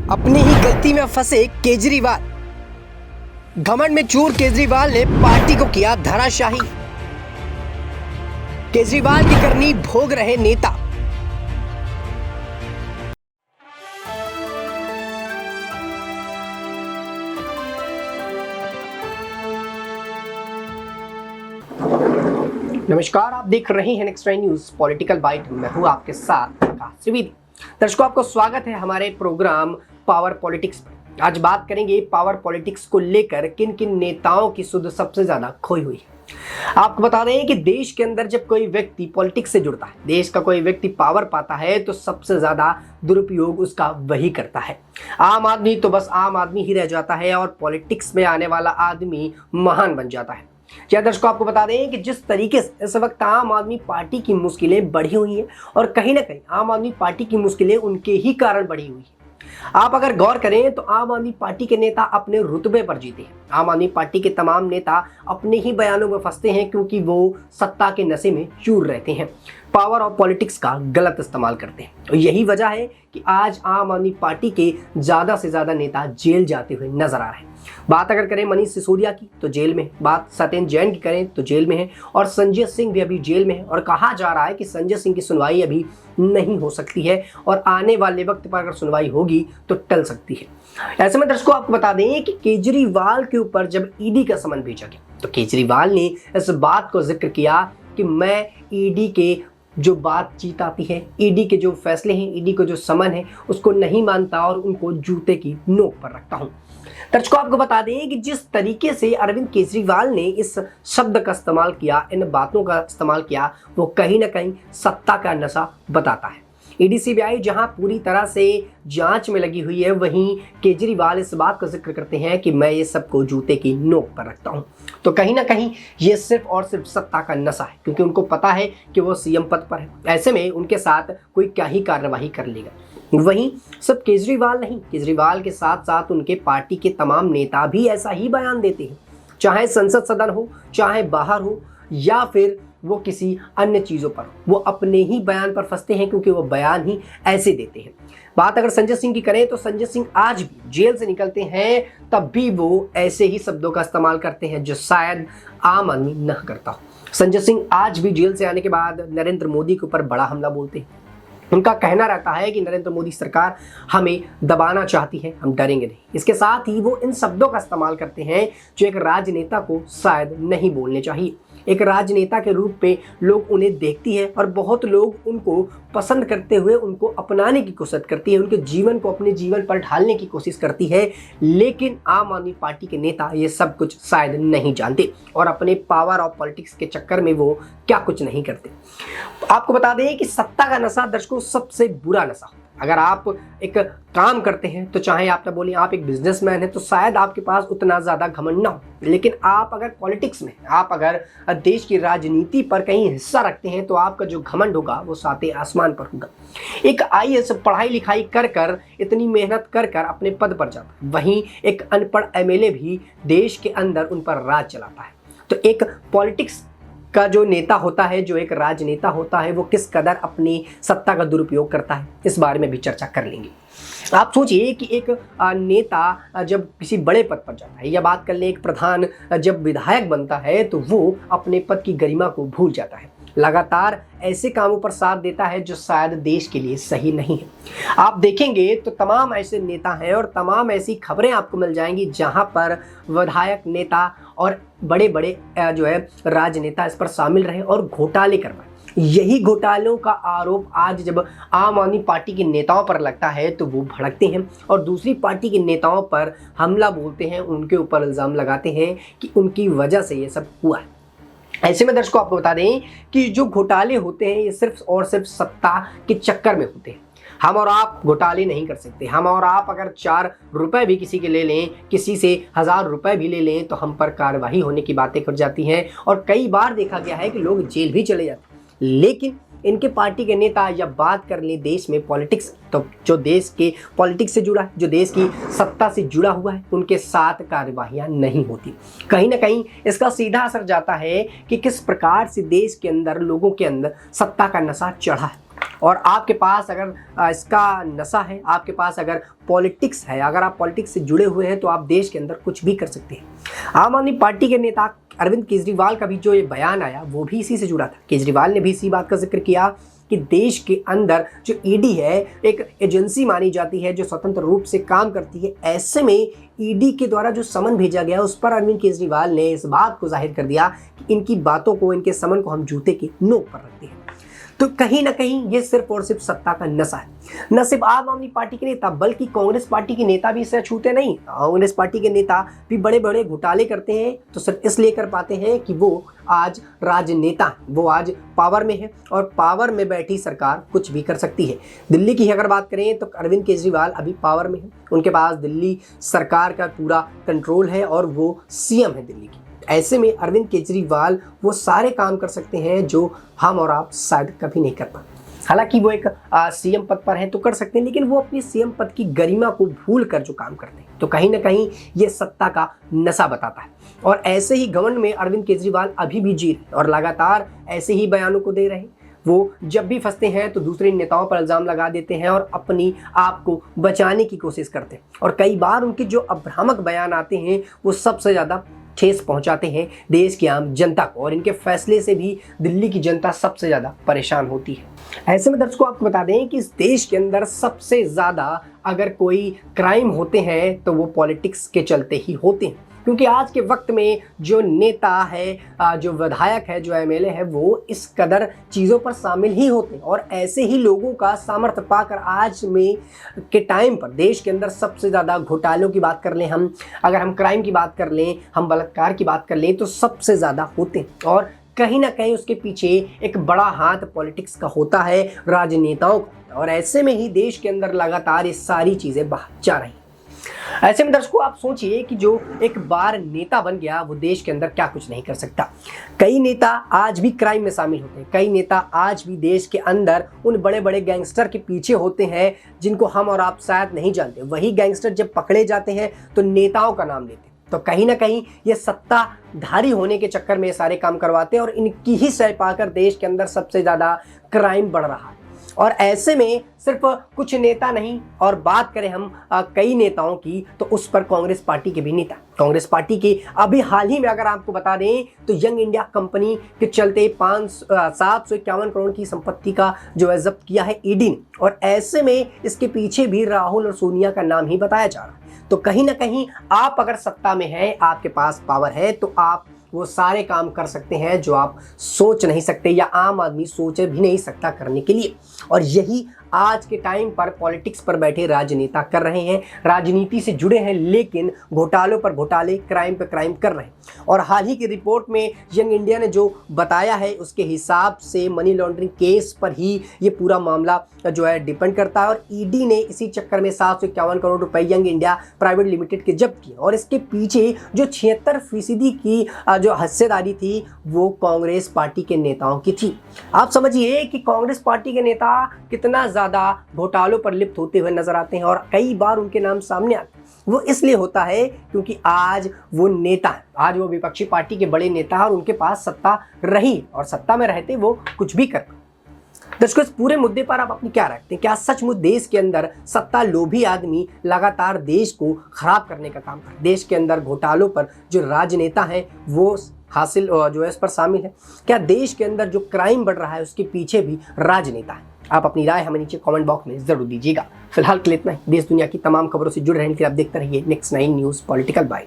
अपनी ही गलती में फंसे केजरीवाल। घमंड में चूर केजरीवाल ने पार्टी को किया धराशाही। केजरीवाल की करनी भोग रहे नेता। नमस्कार, आप देख रहे हैं नेक्स्ट न्यूज पॉलिटिकल बाइट। मैं हूं आपके साथ आकाश त्रिवेदी। दर्शकों, आपको स्वागत है हमारे प्रोग्राम पावर पॉलिटिक्स पर। आज बात करेंगे पावर पॉलिटिक्स को लेकर किन किन नेताओं की सुध सबसे ज्यादा खोई हुई है। आपको बता दें कि देश के अंदर जब कोई व्यक्ति पॉलिटिक्स से जुड़ता है, देश का कोई व्यक्ति पावर पाता है, तो सबसे ज्यादा दुरुपयोग उसका वही करता है। आम आदमी तो बस आम आदमी ही रह जाता है और पॉलिटिक्स में आने वाला आदमी महान बन जाता है। क्या दर्शकों, आपको बता दें कि जिस तरीके से इस वक्त आम आदमी पार्टी की मुश्किलें बढ़ी हुई हैं और कहीं ना कहीं आम आदमी पार्टी की मुश्किलें उनके ही कारण बढ़ी हुई हैं। आप अगर गौर करें तो आम आदमी पार्टी के नेता अपने रुतबे पर जीते हैं। आम आदमी पार्टी के तमाम नेता अपने ही बयानों में फंसते हैं क्योंकि वो सत्ता के नशे में चूर रहते हैं, पावर और पॉलिटिक्स का गलत इस्तेमाल करते हैं। और यही वजह है कि आज आम आदमी पार्टी के ज्यादा से ज्यादा नेता जेल जाते हुए नजर आ रहे हैं। बात अगर करें मनीष सिसोदिया की तो जेल में, बात सत्येंद्र जैन की करें तो जेल में है, और संजय सिंह भी अभी जेल में है। और कहा जा रहा है कि संजय सिंह की सुनवाई अभी नहीं हो सकती है और आने वाले वक्त पर अगर सुनवाई होगी तो टल सकती है। ऐसे में दर्शकों, आपको बता दें कि केजरीवाल के ऊपर जब ईडी का समन भेजा गया तो केजरीवाल ने इस बात को जिक्र किया कि मैं ईडी के जो बातचीत आती है, ईडी के जो फैसले हैं, ईडी को जो समन है, उसको नहीं मानता और उनको जूते की नोक पर रखता हूं। दर्शकों, आपको बता दें कि जिस तरीके से अरविंद केजरीवाल ने इस शब्द का इस्तेमाल किया, इन बातों का इस्तेमाल किया, वो कहीं ना कहीं सत्ता का नशा बताता है। ईडी सीबीआई जहां पूरी तरह से जांच में लगी हुई है, वहीं केजरीवाल इस बात का जिक्र करते हैं कि मैं ये सबको जूते की नोक पर रखता हूं। तो कहीं ना कहीं ये सिर्फ और सिर्फ सत्ता का नशा है, क्योंकि उनको पता है कि वो सीएम पद पर है। ऐसे में उनके साथ कोई क्या ही कार्रवाई कर लेगा। वहीं सिर्फ केजरीवाल नहीं, केजरीवाल के साथ साथ उनके पार्टी के तमाम नेता भी ऐसा ही बयान देते हैं, चाहे संसद सदन हो, चाहे बाहर हो, या फिर वो किसी अन्य चीज़ों पर, वो अपने ही बयान पर फंसते हैं क्योंकि वो बयान ही ऐसे देते हैं। बात अगर संजय सिंह की करें तो संजय सिंह आज भी जेल से निकलते हैं तब भी वो ऐसे ही शब्दों का इस्तेमाल करते हैं जो शायद आम आदमी न करता हो। संजय सिंह आज भी जेल से आने के बाद नरेंद्र मोदी के ऊपर बड़ा हमला बोलते हैं। उनका कहना रहता है कि नरेंद्र मोदी सरकार हमें दबाना चाहती है, हम डरेंगे नहीं। इसके साथ ही वो इन शब्दों का इस्तेमाल करते हैं जो एक राजनेता को शायद नहीं बोलने चाहिए। एक राजनेता के रूप में लोग उन्हें देखती है और बहुत लोग उनको पसंद करते हुए उनको अपनाने की कोशिश करती है, उनके जीवन को अपने जीवन पर ढालने की कोशिश करती है। लेकिन आम आदमी पार्टी के नेता ये सब कुछ शायद नहीं जानते और अपने पावर और पॉलिटिक्स के चक्कर में वो क्या कुछ नहीं करते। आपको बता दें कि सत्ता का नशा दर्शकों सबसे बुरा नशा होता है। अगर आप एक काम करते हैं तो चाहे आप ना बोलें, आप एक बिजनेसमैन हैं तो शायद आपके पास उतना ज़्यादा घमंड ना हो, लेकिन आप अगर पॉलिटिक्स में, आप अगर देश की राजनीति पर कहीं हिस्सा रखते हैं तो आपका जो घमंड होगा वो साते आसमान पर होगा। एक आईएएस पढ़ाई लिखाई कर कर, इतनी मेहनत कर कर अपने पद पर जाता है, वहीं एक अनपढ़ एमएलए भी देश के अंदर उन पर राज चलाता है। तो एक पॉलिटिक्स का जो नेता होता है, जो एक राजनेता होता है, वो किस कदर अपनी सत्ता का दुरुपयोग करता है, इस बारे में भी चर्चा कर लेंगे। आप सोचिए कि एक नेता जब किसी बड़े पद पर जाता है, या बात कर ले एक प्रधान जब विधायक बनता है, तो वो अपने पद की गरिमा को भूल जाता है, लगातार ऐसे कामों पर साथ देता है जो शायद देश के लिए सही नहीं है। आप देखेंगे तो तमाम ऐसे नेता हैं और तमाम ऐसी खबरें आपको मिल जाएंगी जहां पर विधायक, नेता और बड़े बड़े जो है राजनेता इस पर शामिल रहे और घोटाले करवाए। यही घोटालों का आरोप आज जब आम आदमी पार्टी के नेताओं पर लगता है तो वो भड़कते हैं और दूसरी पार्टी के नेताओं पर हमला बोलते हैं, उनके ऊपर इल्ज़ाम लगाते हैं कि उनकी वजह से ये सब हुआ है। ऐसे में दर्शकों, आपको बता दें कि जो घोटाले होते हैं ये सिर्फ और सिर्फ सत्ता के चक्कर में होते हैं। हम और आप घोटाले नहीं कर सकते। हम और आप अगर 4 रुपए भी किसी के ले लें, किसी से 1000 रुपए भी ले लें, तो हम पर कार्रवाई होने की बातें कर जाती हैं और कई बार देखा गया है कि लोग जेल भी चले जाते हैं। लेकिन इनके पार्टी के नेता, या बात कर ले देश में पॉलिटिक्स, तो जो देश के पॉलिटिक्स से जुड़ा है, जो देश की सत्ता से जुड़ा हुआ है, उनके साथ कार्यवाहियां नहीं होती। कहीं ना कहीं इसका सीधा असर जाता है कि किस प्रकार से देश के अंदर लोगों के अंदर सत्ता का नशा चढ़ा है। और आपके पास अगर इसका नशा है, आपके पास अगर पॉलिटिक्स है, अगर आप पॉलिटिक्स से जुड़े हुए हैं तो आप देश के अंदर कुछ भी कर सकते हैं। आम आदमी पार्टी के नेता अरविंद केजरीवाल का भी जो ये बयान आया वो भी इसी से जुड़ा था। केजरीवाल ने भी इसी बात का जिक्र किया कि देश के अंदर जो ईडी है एक एजेंसी मानी जाती है जो स्वतंत्र रूप से काम करती है। ऐसे में ईडी के द्वारा जो समन भेजा गया उस पर अरविंद केजरीवाल ने इस बात को जाहिर कर दिया कि इनकी बातों को, इनके समन को हम जूते की नोक पर रखते हैं। तो कहीं ना कहीं ये सिर्फ और सिर्फ सत्ता का नशा है। न सिर्फ आम आदमी पार्टी के नेता बल्कि कांग्रेस पार्टी के नेता भी इसे छूते नहीं। कांग्रेस पार्टी के नेता भी बड़े बड़े घोटाले करते हैं तो सिर्फ इसलिए कर पाते हैं कि वो आज राजनेता है, वो आज पावर में है और पावर में बैठी सरकार कुछ भी कर सकती है। दिल्ली की अगर बात करें तो अरविंद केजरीवाल अभी पावर में है, उनके पास दिल्ली सरकार का पूरा कंट्रोल है और वो सीएम है दिल्ली की। ऐसे में अरविंद केजरीवाल वो सारे काम कर सकते हैं जो हम और आप शायद कभी नहीं कर पाते। हालांकि वो एक सीएम पद पर हैं तो कर सकते हैं, लेकिन वो अपनी सीएम पद की गरिमा को भूल कर जो काम करते हैं। तो कहीं ना कहीं ये सत्ता का नशा बताता है और ऐसे ही घमंड में अरविंद केजरीवाल अभी भी जी रहे और लगातार ऐसे ही बयानों को दे रहे हैं। वो जब भी फंसते हैं तो दूसरे नेताओं पर इल्ज़ाम लगा देते हैं और अपनी आप को बचाने की कोशिश करते हैं और कई बार उनके जो अभ्रामक बयान आते हैं वो सबसे ज़्यादा ठेस पहुंचाते हैं देश की आम जनता को और इनके फैसले से भी दिल्ली की जनता सबसे ज़्यादा परेशान होती है। ऐसे में दर्शकों आपको बता दें कि इस देश के अंदर सबसे ज़्यादा अगर कोई क्राइम होते हैं तो वो पॉलिटिक्स के चलते ही होते हैं, क्योंकि आज के वक्त में जो नेता है, जो विधायक है, जो एमएलए है, वो इस कदर चीज़ों पर शामिल ही होते हैं और ऐसे ही लोगों का सामर्थ्य पाकर आज में के टाइम पर देश के अंदर सबसे ज़्यादा घोटालों की बात कर लें हम, अगर हम क्राइम की बात कर लें, हम बलात्कार की बात कर लें तो सबसे ज़्यादा होते हैं और कहीं ना कहीं उसके पीछे एक बड़ा हाथ पॉलिटिक्स का होता है, राजनेताओं का। और ऐसे में ही देश के अंदर लगातार ये सारी चीज़ें बाहर जा रही हैं। ऐसे में दर्शकों आप सोचिए कि जो एक बार नेता बन गया वो देश के अंदर क्या कुछ नहीं कर सकता। कई नेता आज भी क्राइम में शामिल होते हैं, कई नेता आज भी देश के अंदर उन बड़े बड़े गैंगस्टर के पीछे होते हैं जिनको हम और आप शायद नहीं जानते। वही गैंगस्टर जब पकड़े जाते हैं तो नेताओं का नाम लेते हैं। तो कहीं ना कहीं ये सत्ताधारी होने के चक्कर में ये सारे काम करवाते हैं और इनकी ही सह पाकर देश के अंदर सबसे ज़्यादा क्राइम बढ़ रहा है। और ऐसे में सिर्फ कुछ नेता नहीं, और बात करें हम कई नेताओं की तो उस पर कांग्रेस पार्टी के भी नेता, कांग्रेस पार्टी के अभी हाल ही में अगर आपको बता दें तो यंग इंडिया कंपनी के चलते 751 करोड़ की संपत्ति का जो है जब्त किया है ईडी ने, और ऐसे में इसके पीछे भी राहुल और सोनिया का नाम ही बताया जा रहा है। तो कहीं ना कहीं आप अगर सत्ता में हैं, आपके पास पावर है, तो आप वो सारे काम कर सकते हैं जो आप सोच नहीं सकते या आम आदमी सोच भी नहीं सकता करने के लिए। और यही आज के टाइम पर पॉलिटिक्स पर बैठे राजनेता कर रहे हैं, राजनीति से जुड़े हैं लेकिन घोटालों पर घोटाले, क्राइम पर क्राइम कर रहे हैं। और हाल ही की रिपोर्ट में यंग इंडिया ने जो बताया है उसके हिसाब से मनी लॉन्ड्रिंग केस पर ही ये पूरा मामला जो है डिपेंड करता है। और ईडी ने इसी चक्कर में 751 करोड़ रुपए यंग इंडिया प्राइवेट लिमिटेड के जब्त किए और इसके पीछे जो 76% की जो हिस्सेदारी थी वो कांग्रेस पार्टी के नेताओं की थी। आप समझिए कि कांग्रेस पार्टी के नेता कितना ज़्यादा घोटालों पर लिप्त होते हुए नजर आते हैं और कई बार उनके नाम सामने आते हैं। वो इसलिए होता है क्योंकि आज वो नेता है, आज वो विपक्षी पार्टी के बड़े नेता हैं और उनके पास सत्ता रही और सत्ता में रहते वो कुछ भी कर। दर्शकों, इस पूरे मुद्दे पर आप अपनी क्या रखते हैं? क्या सचमुच देश के अंदर सत्ता लोभी आदमी लगातार देश को खराब करने का काम कर, देश के अंदर घोटालों पर जो राजनेता हैं वो हासिल जो है इस पर शामिल है? क्या देश के अंदर जो क्राइम बढ़ रहा है उसके पीछे भी राजनेता है? आप अपनी राय हमें नीचे कमेंट बॉक्स में जरूर दीजिएगा। फिलहाल के लिए इतना ही। देश दुनिया की तमाम खबरों से जुड़े रहने के लिए आप देखते रहिए नेक्स्ट 9 न्यूज़ पॉलिटिकल बाइट।